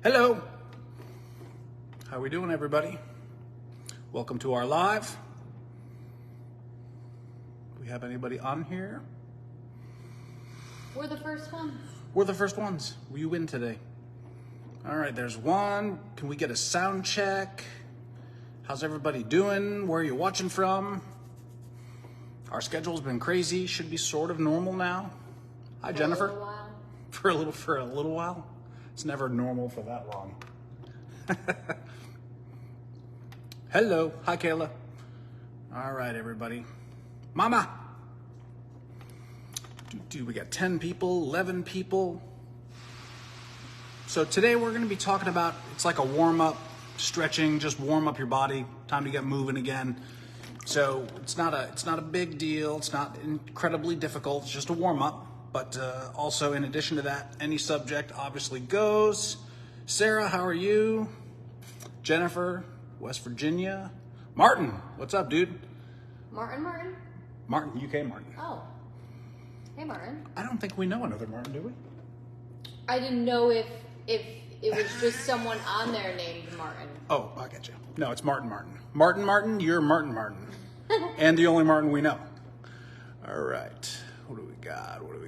Hello. How we doing, everybody? Welcome to our live. Do we have anybody on here? We're the first ones. We're the first ones. Will you win today? All right, there's one. Can we get a sound check? How's everybody doing? Where are you watching from? Our schedule's been crazy. Should be sort of normal now. Hi, Jennifer. For a little while. It's never normal for that long. Hello. Hi, Kayla. All right, everybody. Mama. We got 10 people, 11 people. So today we're going to be talking about, it's like a warm-up, stretching, just warm up your body, time to get moving again. So it's not a big deal. It's not incredibly difficult. It's just a warm-up. But also, in addition to that, any subject obviously goes. Sarah, how are you? Jennifer, West Virginia. Martin, what's up, dude? Martin? Martin, UK Martin. Oh. Hey, Martin. I don't think we know another Martin, do we? I didn't know if it was just someone on there named Martin. Oh, I get you. No, it's Martin. Martin, you're Martin. And the only Martin we know. All right. What do we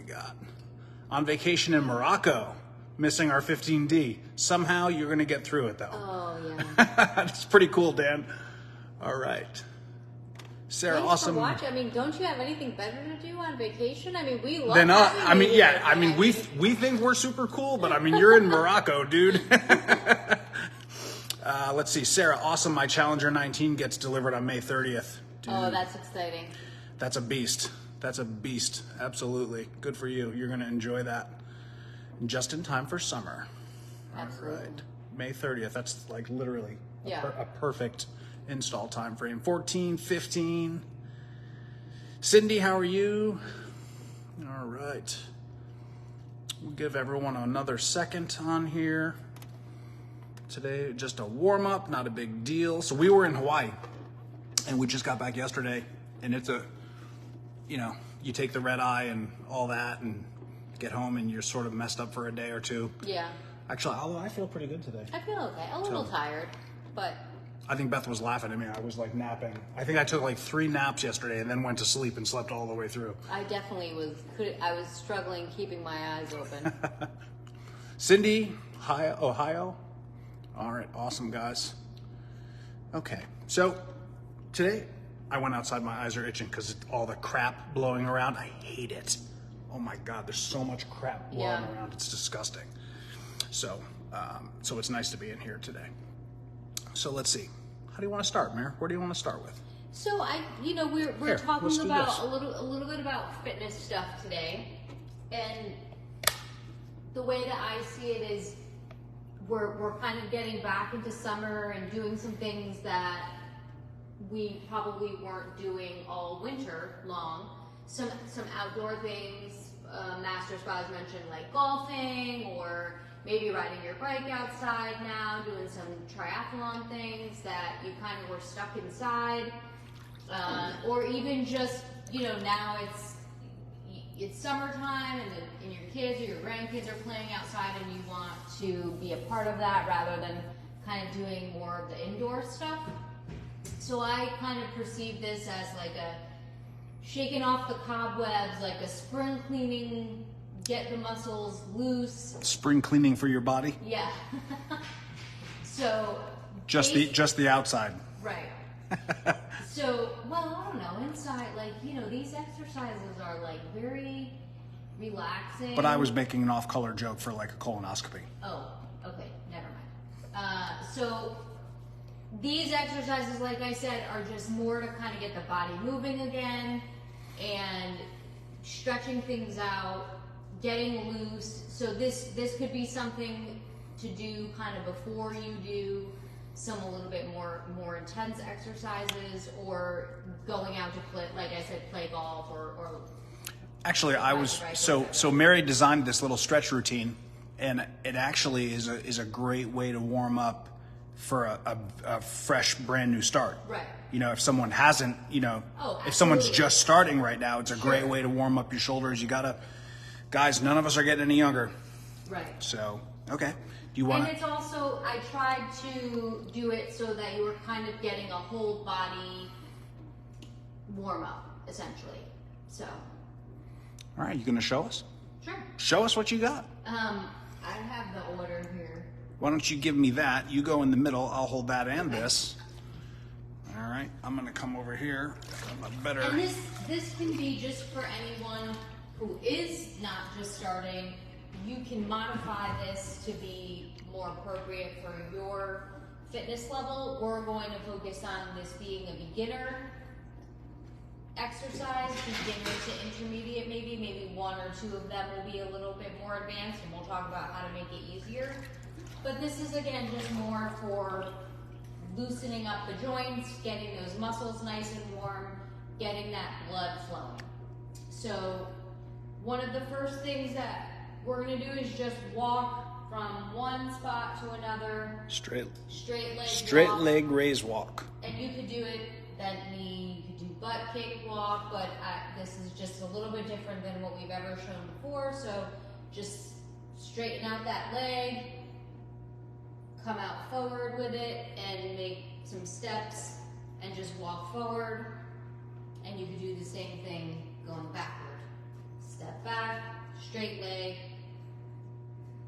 got? On vacation in Morocco. Missing our 15D. Somehow you're going to get through it, though. Oh, yeah. That's pretty cool, Dan. All right. Sarah, Thanks awesome. for watching. I mean, don't you have anything better to do on vacation? I mean, we love Then, having you here. we think we're super cool, but I mean, you're in Morocco, dude. Let's see. Sarah, awesome. My Challenger 19 gets delivered on May 30th. Dude, Oh, that's exciting. that's a beast. Absolutely. Good for you. You're going to enjoy that. Just in time for summer. Absolutely. All right. May 30th. That's like literally a perfect install time frame. 14, 15. Cindy, how are you? All right. We'll give everyone another second on here. Today, just a warm up, not a big deal. So we were in Hawaii and we just got back yesterday, and it's you take the red eye and all that and get home and you're sort of messed up for a day or two. Yeah. Actually, although I feel pretty good today. I feel okay. A little tired, but... I think Beth was laughing at me. I was like napping. I think I took like 3 naps yesterday and then went to sleep and slept all the way through. I definitely was struggling keeping my eyes open. Cindy, hi, Ohio. All right, awesome, guys. Okay, so today I went outside. My eyes are itching because all the crap blowing around. I hate it. Oh my God, there's so much crap blowing around. It's disgusting. So it's nice to be in here today. So let's see. How do you want to start, Mare? Where do you want to start with? So we're talking let's do about this. a little bit about fitness stuff today, and the way that I see it is we're kind of getting back into summer and doing some things that we probably weren't doing all winter long. Some outdoor things. Master Spas mentioned like golfing or maybe riding your bike outside now, doing some triathlon things that you kind of were stuck inside, or even just now it's summertime and your kids or your grandkids are playing outside and you want to be a part of that rather than kind of doing more of the indoor stuff. So I kind of perceive this as like a shaking off the cobwebs, like a spring cleaning, get the muscles loose. Spring cleaning for your body? Yeah. So just the outside. Right. So, well, I don't know, inside, like, these exercises are like very relaxing. But I was making an off-color joke for like a colonoscopy. Oh, okay, never mind. So these exercises, like I said, are just more to kind of get the body moving again and stretching things out, getting loose. So this could be something to do kind of before you do some a little bit more intense exercises, or going out to play, like I said, play golf or Actually, I was so Mary designed this little stretch routine, and it actually is a great way to warm up for a fresh, brand new start. Right. If someone hasn't, if someone's just starting right now, it's a great way to warm up your shoulders. Guys, none of us are getting any younger. Right. So Okay. Do you want And it's also, I tried to do it so that you were kind of getting a whole body warm up, essentially. So. All right, you gonna show us? Sure. Show us what you got. I have the order here. Why don't you give me that? You go in the middle. I'll hold that and this. All right, I'm gonna come over here. I'm a better. And this can be just for anyone who is not just starting. You can modify this to be more appropriate for your fitness level. We're going to focus on this being a beginner exercise, beginner to intermediate maybe one or two of them will be a little bit more advanced, and we'll talk about how to make it easier. But this is, again, just more for loosening up the joints, getting those muscles nice and warm, getting that blood flowing. So one of the first things that we're going to do is just walk from one spot to another. Straight leg raise walk. And you could do it bent knee, you could do butt kick walk, but this is just a little bit different than what we've ever shown before. So just straighten out that leg, come out forward with it, and make some steps and just walk forward. And you could do the same thing going backward. Step back, straight leg.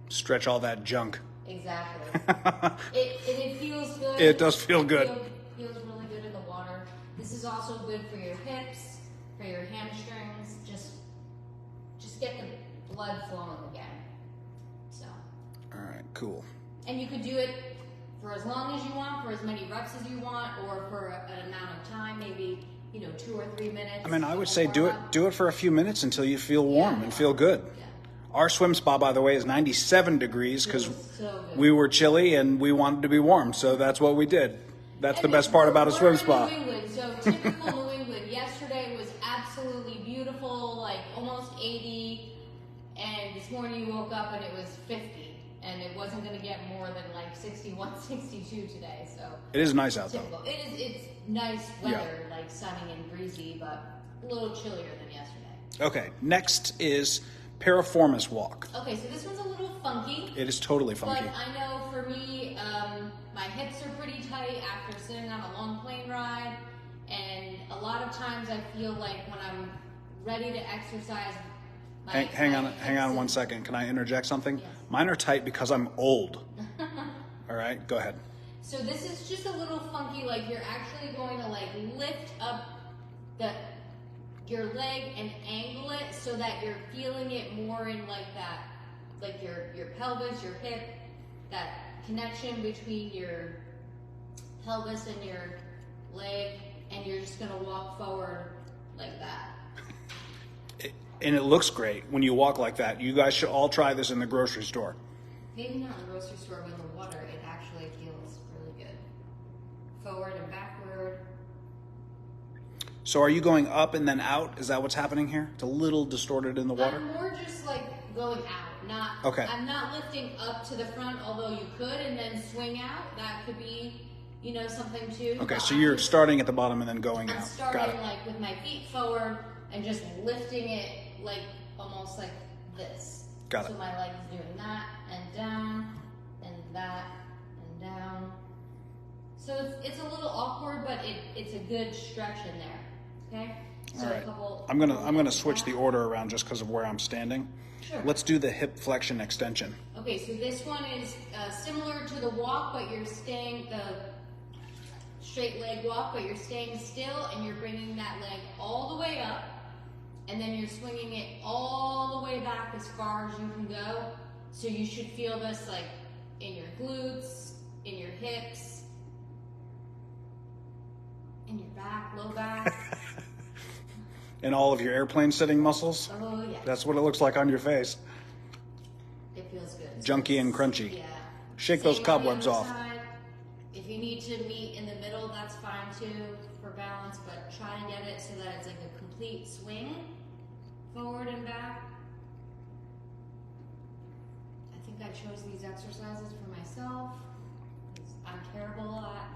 Stretch all that junk. Exactly. it feels good. It does feel good. Feels really good in the water. This is also good for your hips, for your hamstrings. Just get the blood flowing again. So. All right, cool. And you could do it for as long as you want, for as many reps as you want, or for an amount of time, maybe 2 or 3 minutes. I mean, I would say do it for a few minutes until you feel warm and feel good. Yeah. Our swim spa, by the way, is 97 degrees because so we were chilly and we wanted to be warm, so that's what we did. That's the best part about a swim spa. New England, so typical New England. Yesterday was absolutely beautiful, like almost 80, and this morning you woke up and it was 50, and it wasn't going to get more than like 61, 62 today. So it is nice out typical. though. It's nice weather, like sunny and breezy, but a little chillier than yesterday. Okay, next is Piriformis walk. Okay, so this one's a little funky. It is totally funky. But I know for me, my hips are pretty tight after sitting on a long plane ride, and a lot of times I feel like when I'm ready to exercise, hang on 1 second. Can I interject something? Yes. Mine are tight because I'm old. All right, go ahead. So this is just a little funky, like you're actually going to like lift up your leg and angle it so that you're feeling it more in like that, like your pelvis, your hip, that connection between your pelvis and your leg, and you're just going to walk forward like that. And it looks great when you walk like that. You guys should all try this in the grocery store. Maybe not in the grocery store, but in the water, it actually feels really good. Forward and backward. So are you going up and then out? Is that what's happening here? It's a little distorted in the water? I'm more just like going out, not. Okay. I'm not lifting up to the front, although you could, and then swing out. That could be, something too. Okay, so you're starting at the bottom and then going I'm out. starting like with my feet forward and just lifting it like almost like this. Got it. So my legs doing that and down and that and down. So it's a little awkward, but it's a good stretch in there. Okay. So All right. a couple. I'm gonna switch the order around just because of where I'm standing. Sure. Let's do the hip flexion extension. Okay, so this one is similar to the walk, but you're staying the straight leg walk, but you're staying still and you're bringing that leg all the way up, and then you're swinging it all the way back as far as you can go. So you should feel this like in your glutes, in your hips, in your back, low back. And all of your airplane sitting muscles? Oh, yeah. That's what it looks like on your face. It feels good. Junky and crunchy. Yeah. Shake Same those on the cobwebs other off. side. If you need to meet in the middle, that's fine too for balance, but try and get it so that it's like a complete swing forward and back. I think I chose these exercises for myself. I'm terrible at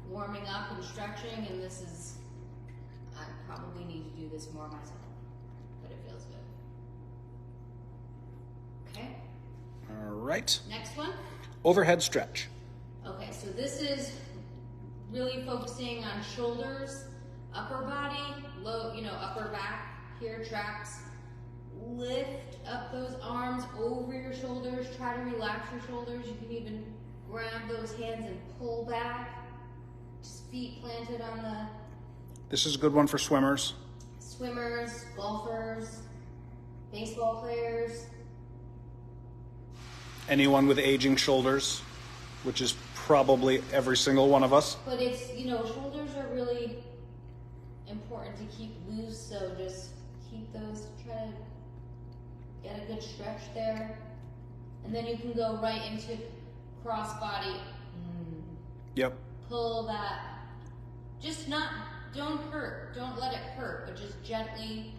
warming up and stretching, and I probably need to do this more myself, but it feels good. Okay? All right. Next one. Overhead stretch. Okay, so this is really focusing on shoulders, upper body, low, upper back here, traps. Lift up those arms over your shoulders. Try to relax your shoulders. You can even grab those hands and pull back. Just feet planted on the... This is a good one for swimmers. Swimmers, golfers, baseball players. Anyone with aging shoulders, which is probably every single one of us. But it's, shoulders are really important to keep loose, so just keep those, try to get a good stretch there. And then you can go right into crossbody. Yep. Pull that. Don't hurt. Don't let it hurt, but just gently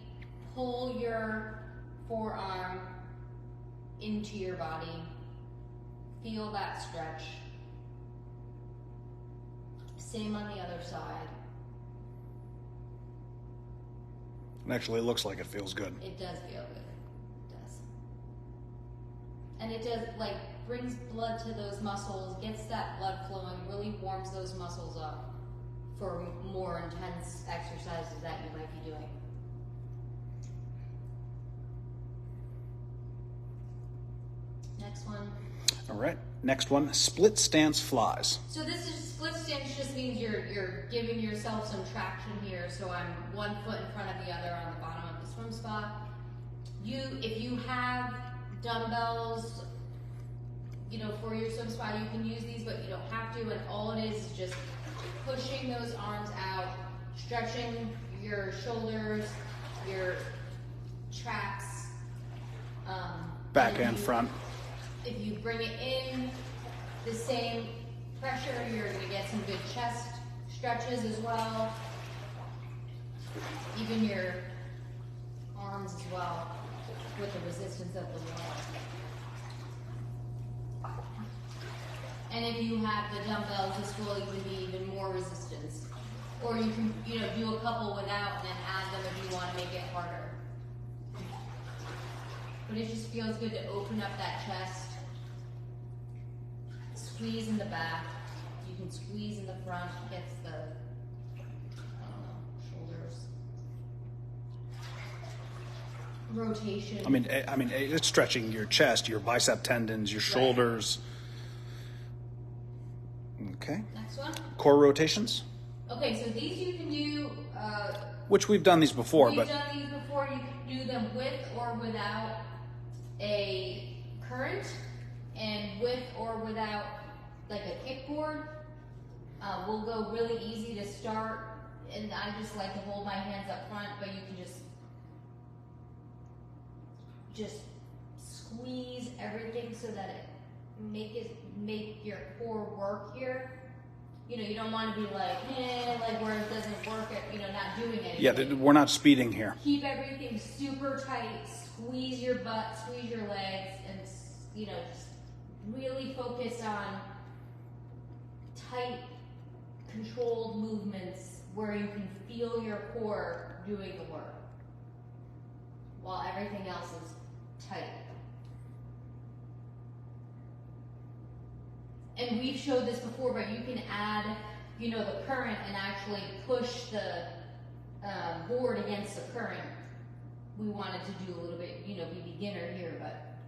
pull your forearm into your body. Feel that stretch. Same on the other side. It actually looks like it feels good. It does feel good. It does. And it does, brings blood to those muscles, gets that blood flowing, really warms those muscles up for more intense exercises that you might be doing. Next one. All right. Next one, split stance flies. So this is split stance, just means you're giving yourself some traction here. So I'm one foot in front of the other on the bottom of the swim spot. If you have dumbbells, for your swim spot, you can use these, but you don't have to. And all it is just pushing those arms out, stretching your shoulders, your traps. Back and front. If you bring it in, the same pressure, you're going to get some good chest stretches as well. Even your arms as well, with the resistance of the wall. And if you have the dumbbells, this will even be even more resistance. Or you can, do a couple without and then add them if you want to make it harder. But it just feels good to open up that chest. Squeeze in the back. You can squeeze in the front. Gets the, shoulders. Rotation. I mean, it's stretching your chest, your bicep tendons, your shoulders. Right. Okay. Next one. Core rotations. Okay, so these you can do. Which we've done these before, We've done these before. You can do them with or without a current, and with or without like a kickboard. We'll go really easy to start, and I just like to hold my hands up front, but you can just squeeze everything so that it make your core work here. You don't want to be like where it doesn't work at, not doing anything. Yeah, we're not speeding here. Keep everything super tight. Squeeze your butt, squeeze your legs, and just really focus on tight, controlled movements where you can feel your core doing the work while everything else is tight. And we've showed this before, but you can add, the current and actually push the board against the current. We wanted to do a little bit, be beginner here,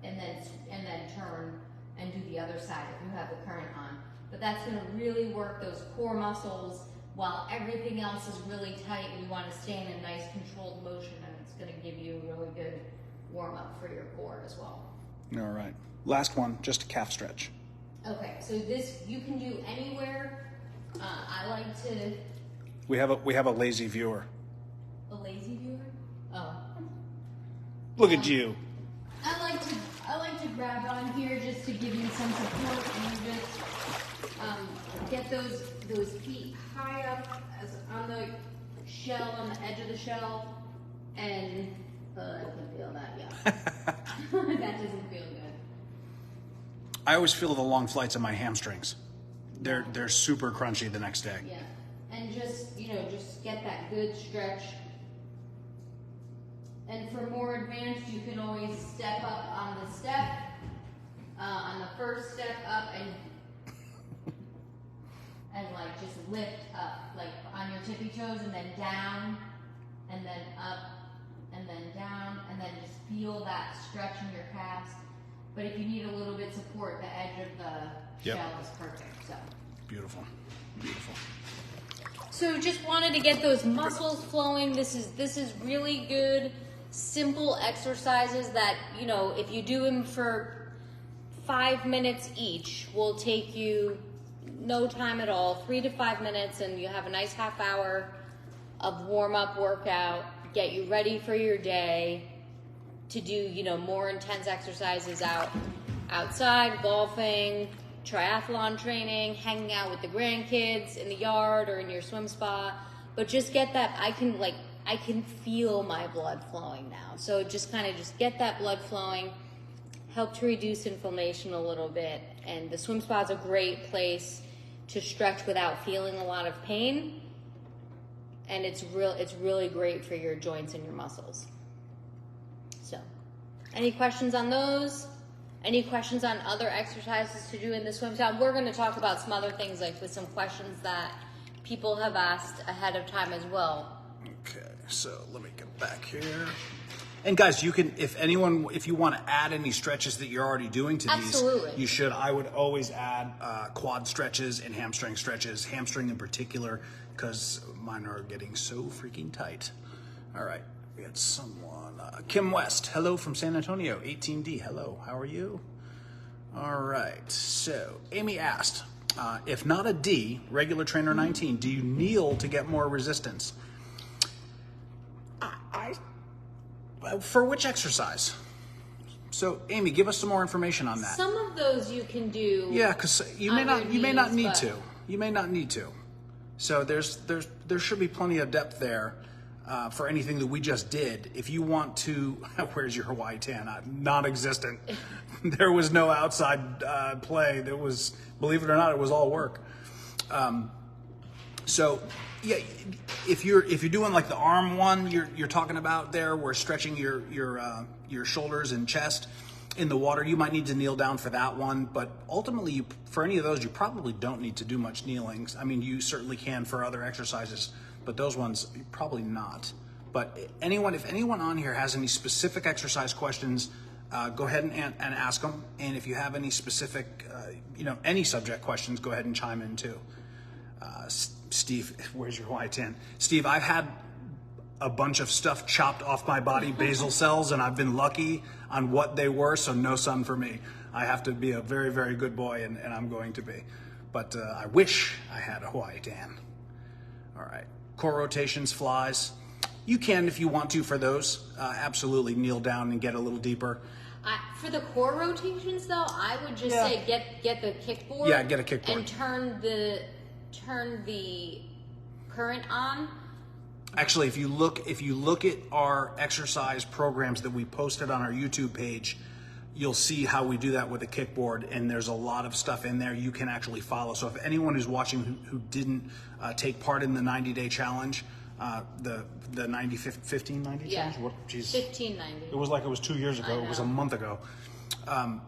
and then turn and do the other side if you have the current on. But that's going to really work those core muscles while everything else is really tight, and you want to stay in a nice controlled motion, and it's going to give you a really good warm up for your core as well. All right. Last one, just a calf stretch. Okay, so this you can do anywhere. I like to. We have a lazy viewer. A lazy viewer? Oh. Look at you. I like to grab on here just to give you some support, and just get those feet high up on the shell, on the edge of the shell, and I can feel that. Yeah. That doesn't feel good. I always feel the long flights of my hamstrings. They're super crunchy the next day. Yeah, and just get that good stretch. And for more advanced, you can always step up on the step, on first step up and like just lift up, like on your tippy toes, and then down, and then up, and then down, and then just feel that stretch in your calves. But if you need a little bit support, the edge of the shell is perfect. So beautiful, beautiful. So just wanted to get those muscles flowing. This is really good, simple exercises that, you know, if you do them for 5 minutes each, will take you no time at all, 3 to 5 minutes, and you have a nice half hour of warm-up workout, get you ready for your day to do, you know, more intense exercises outside, golfing, triathlon training, hanging out with the grandkids in the yard or in your swim spa. But just get that, I can feel my blood flowing now. So just kind of just get that blood flowing, help to reduce inflammation a little bit. And the swim spa is a great place to stretch without feeling a lot of pain. And it's really great for your joints and your muscles. So, any questions on those? Any questions on other exercises to do in the swim spa? We're going to talk about some other things, like with some questions that people have asked ahead of time as well. Okay, so let me get back here. And guys, you can, if you want to add any stretches that you're already doing to Absolutely. these, you should. I would always add quad stretches and hamstring stretches, hamstring in particular, because mine are getting so freaking tight. All right, we had someone, Kim West, hello from San Antonio, 18D, hello, how are you? All right, so Amy asked, if not a D, regular trainer 19, do you kneel to get more resistance? For which exercise? So, Amy, give us some more information on that. Some of those you can do. Yeah, because you may not need to. You may not need to. So there should be plenty of depth there for anything that we just did. If you want to, where's your Hawaii tan? Non-existent. There was no outside play. There was, believe it or not, it was all work. So. Yeah, if you're doing like the arm one you're talking about there, where stretching your shoulders and chest in the water, you might need to kneel down for that one. But ultimately, for any of those, you probably don't need to do much kneeling. I mean, you certainly can for other exercises, but those ones probably not. But if anyone on here has any specific exercise questions, go ahead and ask them. And if you have any specific, any subject questions, go ahead and chime in too. Steve, where's your Hawaii tan? Steve, I've had a bunch of stuff chopped off my body, basal cells, and I've been lucky on what they were, so no sun for me. I have to be a very, very good boy, and I'm going to be. But I wish I had a Hawaii tan. All right, core rotations, flies. You can, if you want to, for those. Absolutely kneel down and get a little deeper. For the core rotations, though, I would just say get the kickboard. Yeah, get a kickboard. And turn the current on. Actually, if you look at our exercise programs that we posted on our YouTube page, you'll see how we do that with a kickboard, and there's a lot of stuff in there you can actually follow. So if anyone who's watching who didn't take part in the 90-day challenge, the 1590 challenge, what? Geez, 1590. It was like it was 2 years ago. It was a month ago.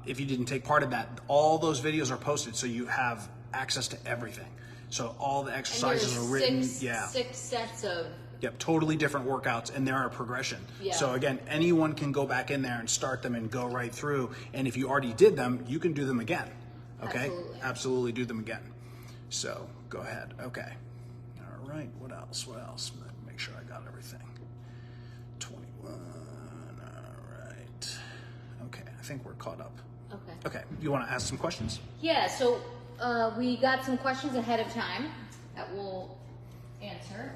If you didn't take part in that, all those videos are posted, so you have access to everything. So all the exercises are written. Six sets of. Yep, totally different workouts, and they're a progression. Yeah. So again, anyone can go back in there and start them and go right through. And if you already did them, you can do them again. Okay? Absolutely do them again. So go ahead. Okay. All right. What else? Make sure I got everything. 21. All right. Okay. I think we're caught up. Okay. You want to ask some questions? Yeah. So we got some questions ahead of time that we'll answer.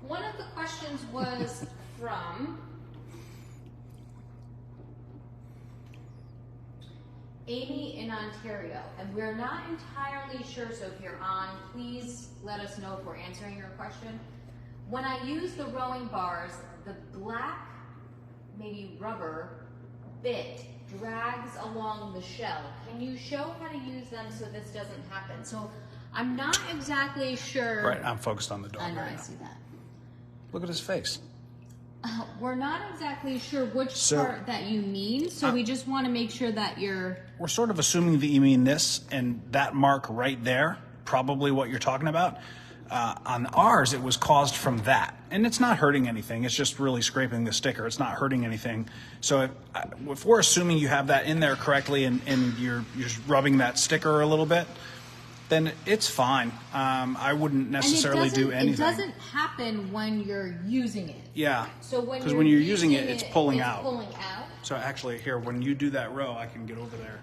One of the questions was from Amy in Ontario, and we're not entirely sure, so if you're on, please let us know if we're answering your question. When I use the rowing bars, the black, maybe rubber bit drags along the shell. Can you show how to use them so this doesn't happen? So I'm not exactly sure. Right, I'm focused on the dog. I know, right I now. see that. Look at his face. We're not exactly sure which part that you mean, so we just want to make sure that you're... We're sort of assuming that you mean this, and that mark right there, probably what you're talking about. On ours, it was caused from that. And it's not hurting anything. It's just really scraping the sticker. It's not hurting anything. So if we're assuming you have that in there correctly and you're rubbing that sticker a little bit, then it's fine. I wouldn't necessarily do anything. It doesn't happen when you're using it. Yeah. So because when you're using it, it's pulling out. Pulling out. So actually, here, when you do that row, I can get over there.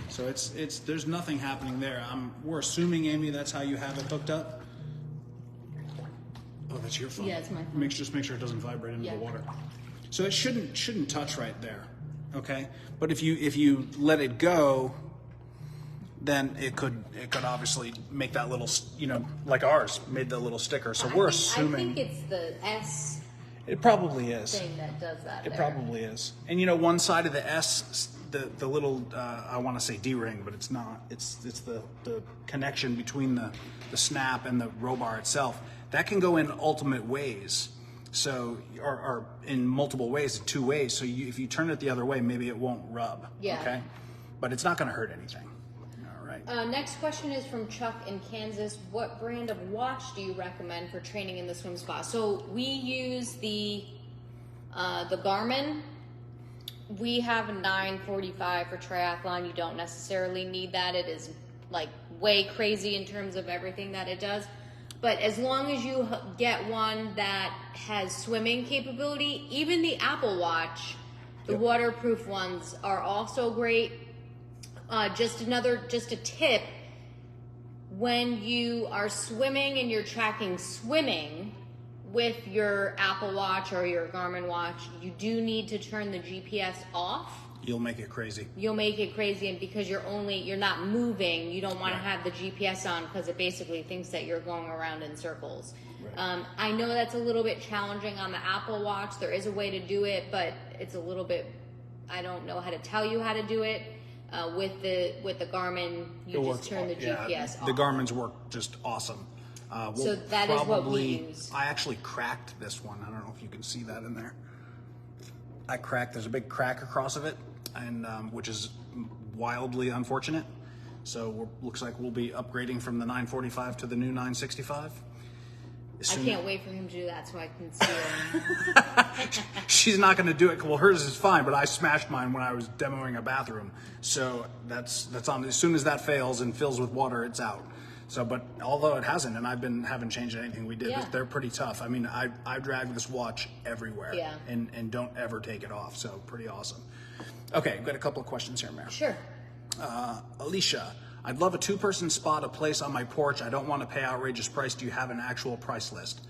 So it's there's nothing happening there. We're assuming, Amy, that's how you have it hooked up. Oh, that's your phone. Yeah, it's my phone. Just make sure it doesn't vibrate into the water. So it shouldn't touch right there, okay? But if you let it go, then it could obviously make that little, like ours made the little sticker. So we're assuming. I think it's the S. It probably is. Thing that does that. It probably is. And one side of the S, the little I want to say D-ring, but it's not. It's the connection between the snap and the row bar itself. That can go in ultimate ways, so or in multiple ways, in two ways. So if you turn it the other way, maybe it won't rub. Yeah. Okay. But it's not going to hurt anything. All right. Next question is from Chuck in Kansas. What brand of watch do you recommend for training in the swim spa? So we use the Garmin. We have a 945 for triathlon. You don't necessarily need that. It is like way crazy in terms of everything that it does. But as long as you get one that has swimming capability, even the Apple Watch, the waterproof ones are also great. Just a tip, when you are swimming and you're tracking swimming with your Apple Watch or your Garmin watch, you do need to turn the GPS off. You'll make it crazy. And because you're not moving, you don't want to have the GPS on because it basically thinks that you're going around in circles. Right. I know that's a little bit challenging on the Apple Watch. There is a way to do it, but it's a little bit, I don't know how to tell you how to do it. With the Garmin, you just turn the GPS off. The Garmin's work just awesome. So that is what we use. I actually cracked this one. I don't know if you can see that in there. There's a big crack across of it, and which is wildly unfortunate. So looks like we'll be upgrading from the 945 to the new 965. I can't wait for him to do that so I can see him. She's not going to do it. Well, hers is fine, but I smashed mine when I was demoing a bathroom. So that's on. As soon as that fails and fills with water, it's out. So, but although it hasn't, and haven't changed anything we did, they're pretty tough. I mean, I drag this watch everywhere, and don't ever take it off. So pretty awesome. Okay, I've got a couple of questions here, Mary. Sure. Alicia, I'd love a 2-person spa to place on my porch. I don't want to pay outrageous price. Do you have an actual price list?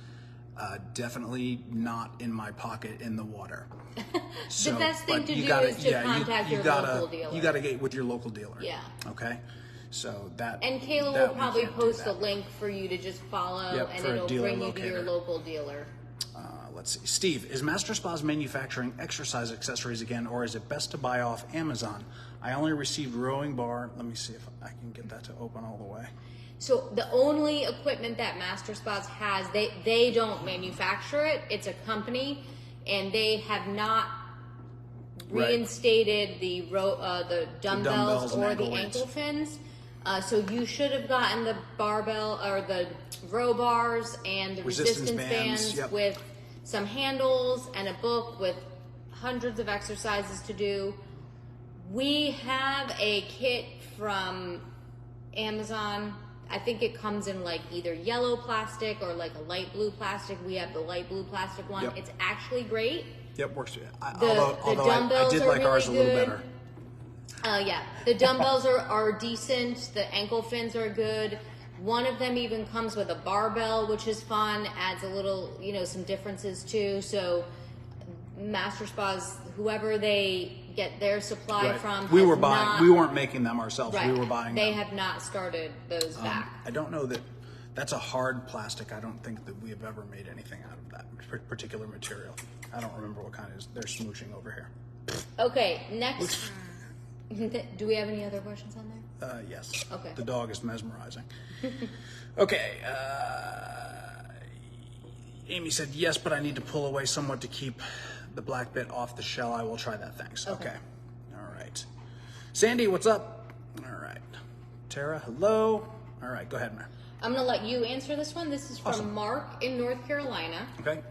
Definitely not in my pocket in the water. The best thing to do is to contact your local dealer. You got to get with your local dealer. Yeah. Okay. So that. And Kayla will probably post a link for you to just follow, and it'll bring you to your local dealer. Let's see. Steve, is Master Spas manufacturing exercise accessories again, or is it best to buy off Amazon? I only received rowing bar. Let me see if I can get that to open all the way. So the only equipment that Master Spas has, they don't manufacture it. It's a company, and they have not reinstated the dumbbells or the ankle fins. So you should have gotten the barbell or the row bars and the resistance bands with some handles and a book with hundreds of exercises to do. We have a kit from Amazon. I think it comes in like either yellow plastic or like a light blue plastic. We have the light blue plastic one. Yep. It's actually great. Yep, works. Although I did like ours a little better. The dumbbells are decent. The ankle fins are good. One of them even comes with a barbell, which is fun. Adds a little, some differences too. So Master Spas, whoever they get their supply from, we weren't making them ourselves. Right. We were buying They them. have not started those back. I don't know that's a hard plastic. I don't think that we have ever made anything out of that particular material. I don't remember what kind it is. They're smooshing over here. Okay, next. Do we have any other questions on there? Yes. Okay. The dog is mesmerizing. Okay. Amy said, yes, but I need to pull away somewhat to keep the black bit off the shell. I will try that, thanks. Okay. All right. Sandy, what's up? All right. Tara, hello. All right, go ahead, Mary. I'm going to let you answer this one. This is from Mark in North Carolina. Okay.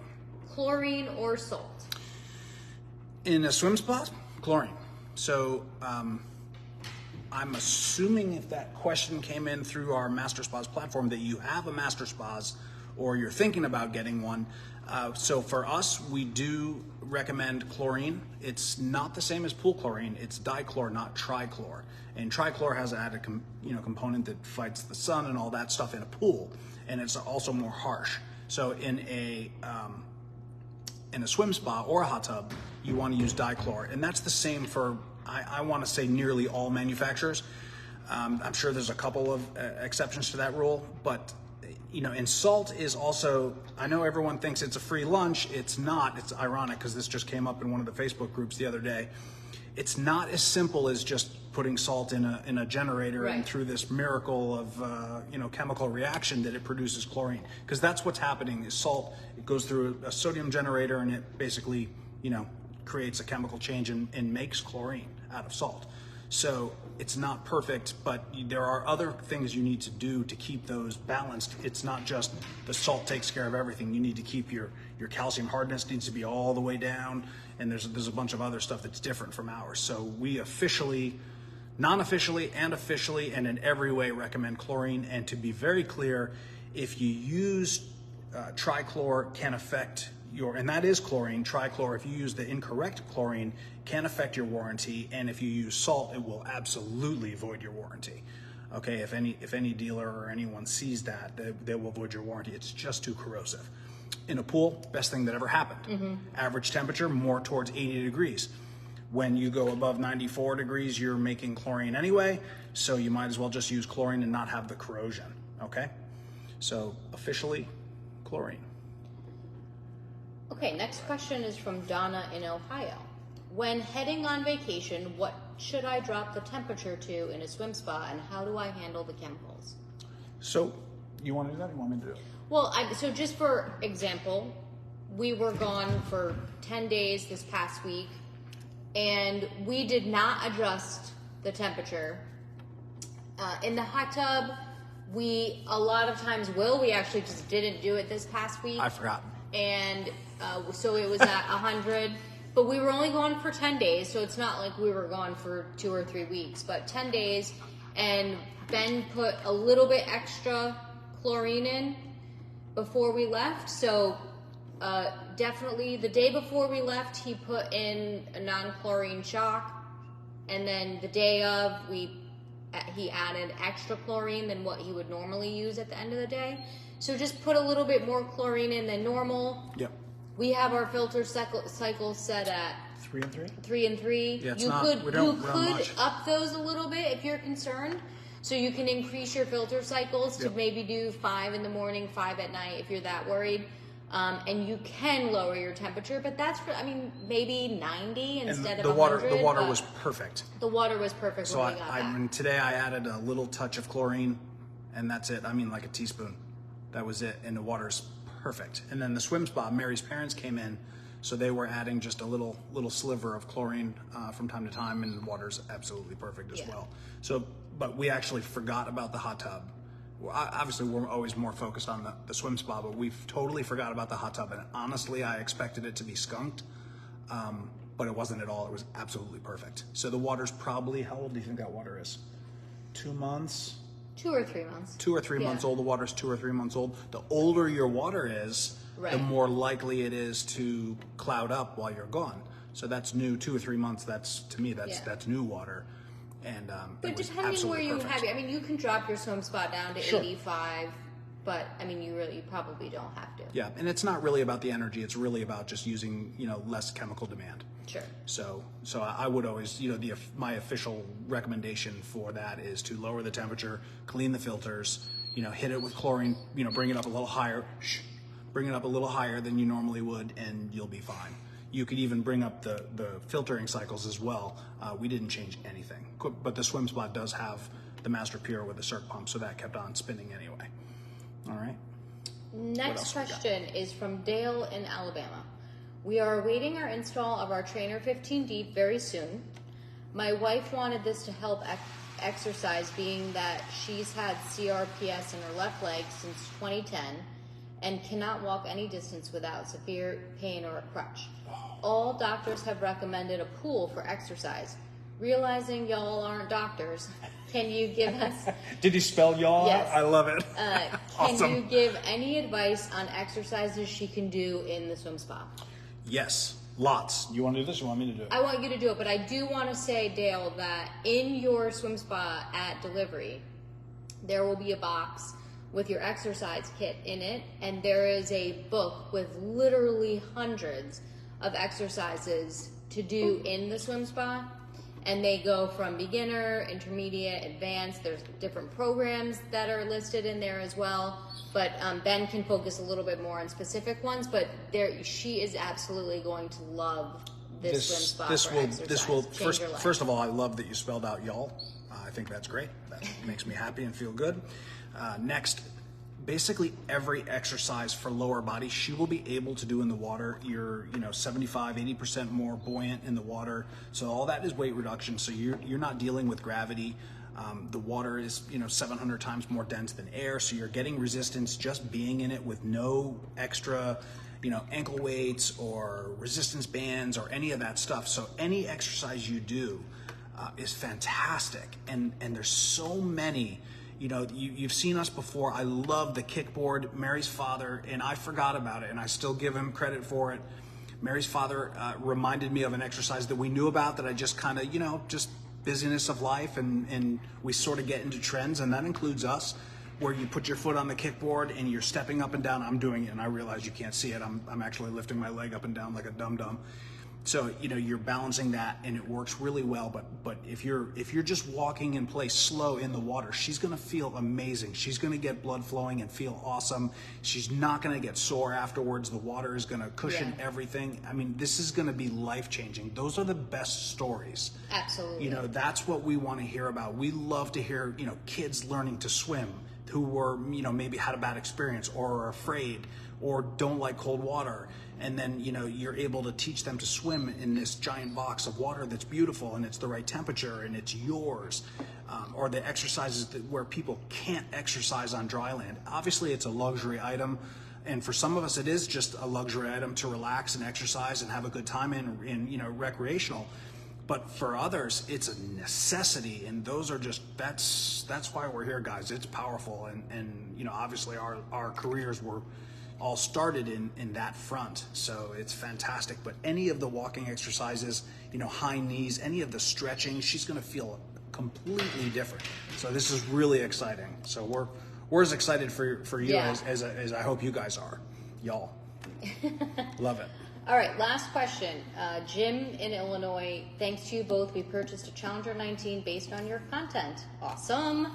Chlorine or salt? In a swim spa, chlorine. So I'm assuming if that question came in through our Master Spas platform that you have a Master Spas or you're thinking about getting one. So for us, we do recommend chlorine. It's not the same as pool chlorine. It's dichlor, not trichlor. And trichlor has an added component that fights the sun and all that stuff in a pool. And it's also more harsh. So in a swim spa or a hot tub, you want to use dichlor. And that's the same for, I want to say, nearly all manufacturers. I'm sure there's a couple of exceptions to that rule, but and salt is also, I know everyone thinks it's a free lunch. It's not. It's ironic because this just came up in one of the Facebook groups the other day. It's not as simple as just putting salt in a generator and through this miracle of chemical reaction that it produces chlorine. Because that's what's happening is salt, it goes through a sodium generator and it basically, creates a chemical change and makes chlorine out of salt. So it's not perfect, but there are other things you need to do to keep those balanced. It's not just the salt takes care of everything. You need to keep your calcium hardness needs to be all the way down, and there's a bunch of other stuff that's different from ours. So we officially, non-officially, and officially, and in every way recommend chlorine. And to be very clear, if you use trichlor, can affect and that is chlorine. Trichlor, if you use the incorrect chlorine, can affect your warranty, and if you use salt, it will absolutely void your warranty. Okay, if any dealer or anyone sees that, they will void your warranty. It's just too corrosive. In a pool, best thing that ever happened. Mm-hmm. Average temperature, more towards 80 degrees. When you go above 94 degrees, you're making chlorine anyway, so you might as well just use chlorine and not have the corrosion, okay? So officially, chlorine. Okay, next question is from Donna in Ohio. When heading on vacation, what should I drop the temperature to in a swim spa, and how do I handle the chemicals? So, you want to do that, or you want me to do it? Well, so just for example, we were gone for 10 days this past week, and we did not adjust the temperature. In the hot tub, we a lot of times will. We actually just didn't do it this past week. I forgot. And so it was at 100, but we were only gone for 10 days, so it's not like we were gone for 2 or 3 weeks, but 10 days, and Ben put a little bit extra chlorine in before we left. So definitely the day before we left, he put in a non-chlorine shock, and then the day of, he added extra chlorine than what he would normally use at the end of the day. So just put a little bit more chlorine in than normal. Yep. We have our filter cycle set at 3 and 3. 3 and 3. Yeah, you could up those a little bit if you're concerned. So you can increase your filter cycles to maybe do 5 in the morning, 5 at night if you're that worried. And you can lower your temperature, but that's for, maybe 90 instead of 100. The water was perfect. The water was perfect so when we got back. Today I added a little touch of chlorine, and that's it. Like a teaspoon. That was it, and the water's perfect. And then the swim spa, Mary's parents came in, so they were adding just a little sliver of chlorine from time to time, and the water's absolutely perfect as well. So, but we actually forgot about the hot tub. Well, obviously, we're always more focused on the swim spa, but we totally forgot about the hot tub. And honestly, I expected it to be skunked, but it wasn't at all. It was absolutely perfect. So the water's probably, how old do you think that water is? 2 months? 2 or 3 months. 2 or 3 months old. The water's 2 or 3 months old. The older your water is, the more likely it is to cloud up while you're gone. So that's new. 2 or 3 months. That's, to me, that's new water. And but depending where you have it, you can drop your swim spa down to 85, but you probably don't have to. Yeah, and it's not really about the energy. It's really about just using less chemical demand. Sure. So I would always my official recommendation for that is to lower the temperature, clean the filters, hit it with chlorine, bring it up a little higher. Bring it up a little higher than you normally would, and you'll be fine. You could even bring up the filtering cycles as well. We didn't change anything, but the swim spa does have the Master Pure with the circ pump, so that kept on spinning anyway. All right. Next question is from Dale in Alabama. We are awaiting our install of our Trainer 15 Deep very soon. My wife wanted this to help exercise, being that she's had CRPS in her left leg since 2010 and cannot walk any distance without severe pain or a crutch. All doctors have recommended a pool for exercise. Realizing y'all aren't doctors, can you give us... Did you spell y'all? Yes. I love it. Awesome. Can you give any advice on exercises she can do in the swim spa? Yes, lots. You want to do this or you want me to do it? I want you to do it, but I do want to say, Dale, that in your swim spa at delivery, there will be a box with your exercise kit in it, and there is a book with literally hundreds of exercises to do in the swim spa. And they go from beginner, intermediate, advanced. There's different programs that are listed in there as well. But Ben can focus a little bit more on specific ones. But she is absolutely going to love this swim spa for exercise. This will first of all, I love that you spelled out y'all. I think that's great. That makes me happy and feel good. Next, basically every exercise for lower body she will be able to do in the water. You're 75-80% more buoyant in the water, so all that is weight reduction. So you're not dealing with gravity. The water is 700 times more dense than air, so you're getting resistance just being in it with no extra ankle weights or resistance bands or any of that stuff. So any exercise you do is fantastic, and there's so many. You've seen us before. I love the kickboard. Mary's father, and I forgot about it, and I still give him credit for it. Mary's father reminded me of an exercise that we knew about that I just kind of, just busyness of life, and we sort of get into trends, and that includes us, where you put your foot on the kickboard and you're stepping up and down. I'm doing it, and I realize you can't see it. I'm actually lifting my leg up and down like a dum-dum. So you're balancing that, and it works really well. But if you're just walking in place slow in the water, she's going to feel amazing. She's going to get blood flowing and feel awesome. She's not going to get sore afterwards. The water is going to cushion everything. I mean, this is going to be life changing. Those are the best stories. Absolutely. That's what we want to hear about. We love to hear kids learning to swim who were maybe had a bad experience or are afraid or don't like cold water. And then, you're able to teach them to swim in this giant box of water that's beautiful and it's the right temperature and it's yours. Or the exercises where people can't exercise on dry land. Obviously, it's a luxury item. And for some of us, it is just a luxury item to relax and exercise and have a good time in recreational. But for others, it's a necessity. And those are just, that's why we're here, guys. It's powerful. And obviously our careers were all started in that front, so it's fantastic. But any of the walking exercises, high knees, any of the stretching, she's going to feel completely different. So this is really exciting. So we're as excited for you as I hope you guys are, y'all. Love it. All right, last question. Jim in Illinois, thanks to you both, we purchased a Challenger 19 based on your content. Awesome.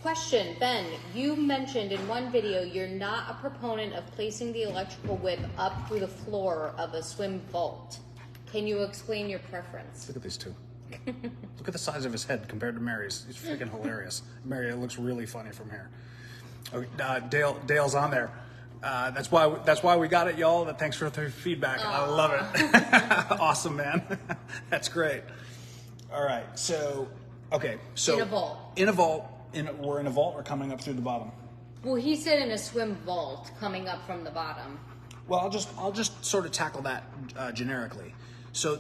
Question, Ben, you mentioned in one video you're not a proponent of placing the electrical whip up through the floor of a swim vault. Can you explain your preference? Look at these two. Look at the size of his head compared to Mary's. He's freaking hilarious. Mary, it looks really funny from here. Okay, Dale's on there. That's why we got it, y'all. Thanks for the feedback. I love it. Awesome, man. That's great. All right, so in a vault. We're in a vault or coming up through the bottom? Well, he said in a swim vault coming up from the bottom. Well, I'll just sort of tackle that generically. So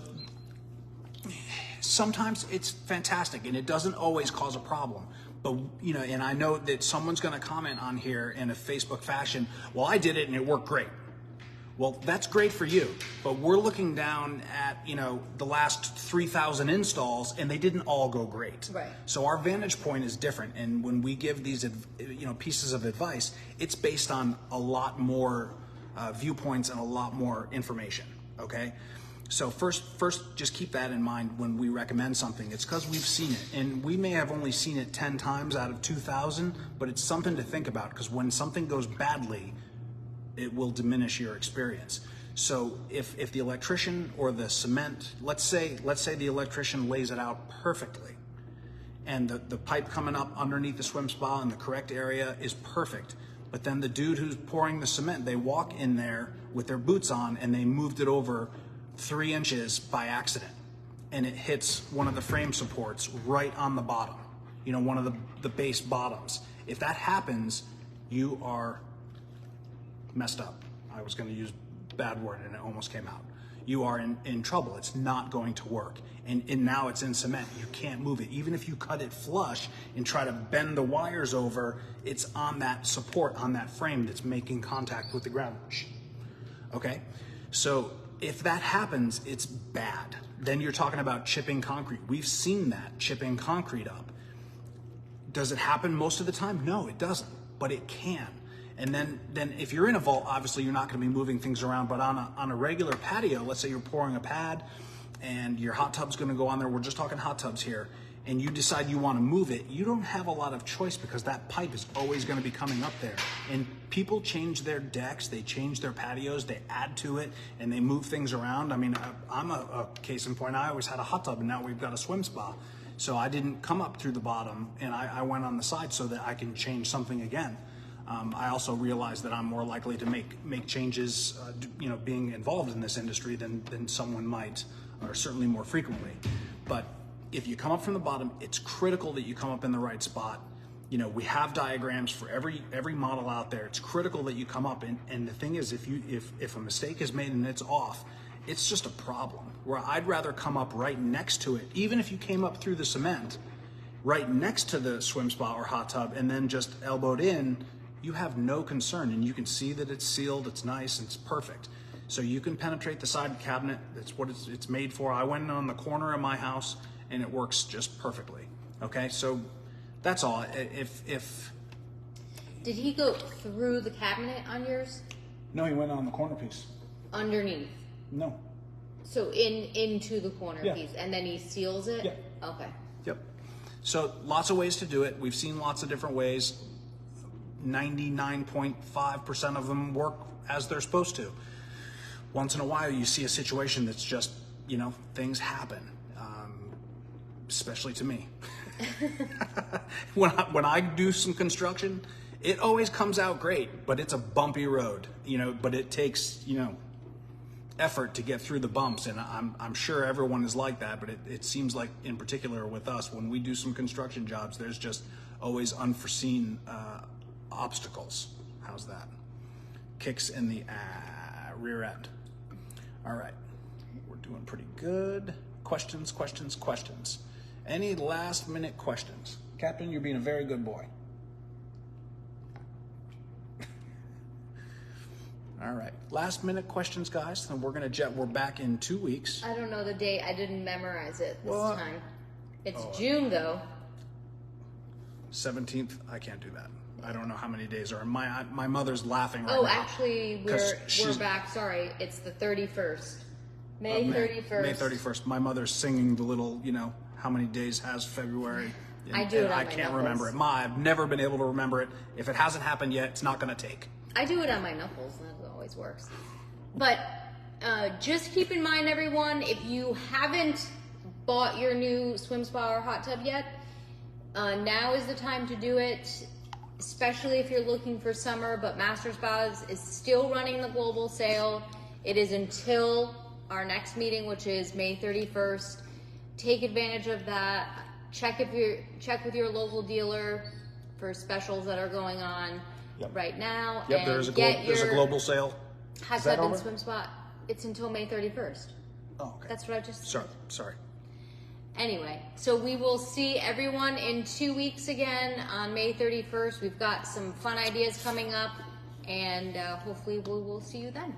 sometimes it's fantastic and it doesn't always cause a problem. But, and I know that someone's going to comment on here in a Facebook fashion, well, I did it and it worked great. Well, that's great for you, but we're looking down at, the last 3,000 installs and they didn't all go great. Right. So our vantage point is different. And when we give these, pieces of advice, it's based on a lot more viewpoints and a lot more information. Okay. So first, just keep that in mind when we recommend something. It's because we've seen it, and we may have only seen it 10 times out of 2,000, but it's something to think about because when something goes badly, it will diminish your experience. So if the electrician or the cement, let's say the electrician lays it out perfectly, and the pipe coming up underneath the swim spa in the correct area is perfect, But then the dude who's pouring the cement, they walk in there with their boots on and they moved it over 3 inches by accident. And it hits one of the frame supports right on the bottom, you know, one of the base bottoms. If that happens, you are messed up. I was going to use a bad word and it almost came out. You are in trouble. It's not going to work. And now it's in cement. You can't move it. Even if you cut it flush and try to bend the wires over, it's on that support, on that frame that's making contact with the ground. Okay? So if that happens, it's bad. Then you're talking about chipping concrete. We've seen that, chipping concrete up. Does it happen most of the time? No, it doesn't, but it can. And then if you're in a vault, obviously you're not going to be moving things around, but on a regular patio, let's say you're pouring a pad and your hot tub's going to go on there. We're just talking hot tubs here. And you decide you want to move it, you don't have a lot of choice because that pipe is always going to be coming up there. And people change their decks, they change their patios, they add to it, and they move things around. I mean, I'm a case in point. I always had a hot tub, and now we've got a swim spa. So I didn't come up through the bottom, and I went on the side so that I can change something again. I also realized that I'm more likely to make changes, you know, being involved in this industry than someone might, or certainly more frequently. But if you come up from the bottom, it's critical that you come up in the right spot. You know, we have diagrams for every model out there. It's critical that you come up, and the thing is, if a mistake is made and it's off, it's just a problem. Where I'd rather come up right next to it, even if you came up through the cement, right next to the swim spa or hot tub, and then just elbowed in, you have no concern, and you can see that it's sealed, it's nice, and it's perfect. So you can penetrate the side cabinet. That's what it's made for. I went in on the corner of my house, and it works just perfectly. Okay, so that's all. If Did he go through the cabinet on yours? No, he went on the corner piece. Underneath? No. So into the corner piece, and then he seals it? Yeah. Okay. Yep. So lots of ways to do it. We've seen lots of different ways. 99.5% of them work as they're supposed to. Once in a while, you see a situation that's just, you know, things happen. Especially to me. When I do some construction, it always comes out great, but it's a bumpy road, you know, but it takes, you know, effort to get through the bumps, and I'm sure everyone is like that, but it seems like in particular with us, when we do some construction jobs, there's just always unforeseen obstacles. How's that? Kicks in the rear end. All right, we're doing pretty good. Questions. Any last minute questions? Captain, you're being a very good boy. All right, last minute questions, guys. And we're back in 2 weeks. I don't know the date. I didn't memorize it this time. It's June though. 17th. I can't do that. I don't know how many days are. My mother's laughing right now. Oh, actually, we're back. Sorry, it's the 31st. May 31st. May 31st. My mother's singing the little, you know, how many days has February. I do it on my I can't knuckles. remember it. I've never been able to remember it. If it hasn't happened yet, it's not going to take. I do it on my knuckles, and that always works. But just keep in mind, everyone, if you haven't bought your new swim spa or hot tub yet, now is the time to do it, especially if you're looking for summer. But Master Spas is still running the global sale. It is until our next meeting, which is May 31st. Take advantage of that. Check with your local dealer for specials that are going on right now. Yep, and there's a global sale. Hot tub and swim spot. It's until May 31st. Oh, okay. That's what I just said. Sorry. Anyway, so we will see everyone in 2 weeks again on May 31st. We've got some fun ideas coming up, and hopefully we will see you then.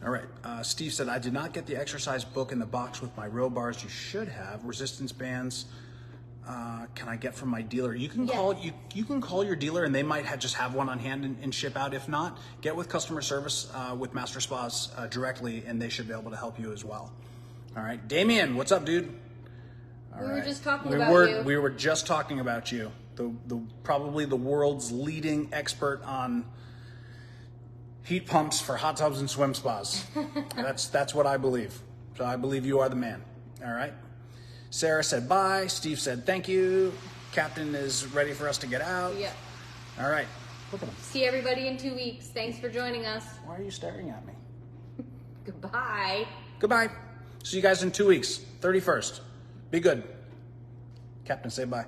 All right. Steve said, I did not get the exercise book in the box with my row bars. You should have. Resistance bands. Can I get from my dealer? You can call your dealer, and they might just have one on hand and ship out. If not, get with customer service with Master Spas directly, and they should be able to help you as well. All right, Damien, what's up, dude? We were just talking about you. We were just talking about you. The probably the world's leading expert on heat pumps for hot tubs and swim spas. That's what I believe. So I believe you are the man. All right. Sarah said bye. Steve said thank you. Captain is ready for us to get out. Yep. All right. Look at him. See everybody in 2 weeks. Thanks for joining us. Why are you staring at me? Goodbye. Goodbye. See you guys in 2 weeks. 31st. Be good. Captain, say bye.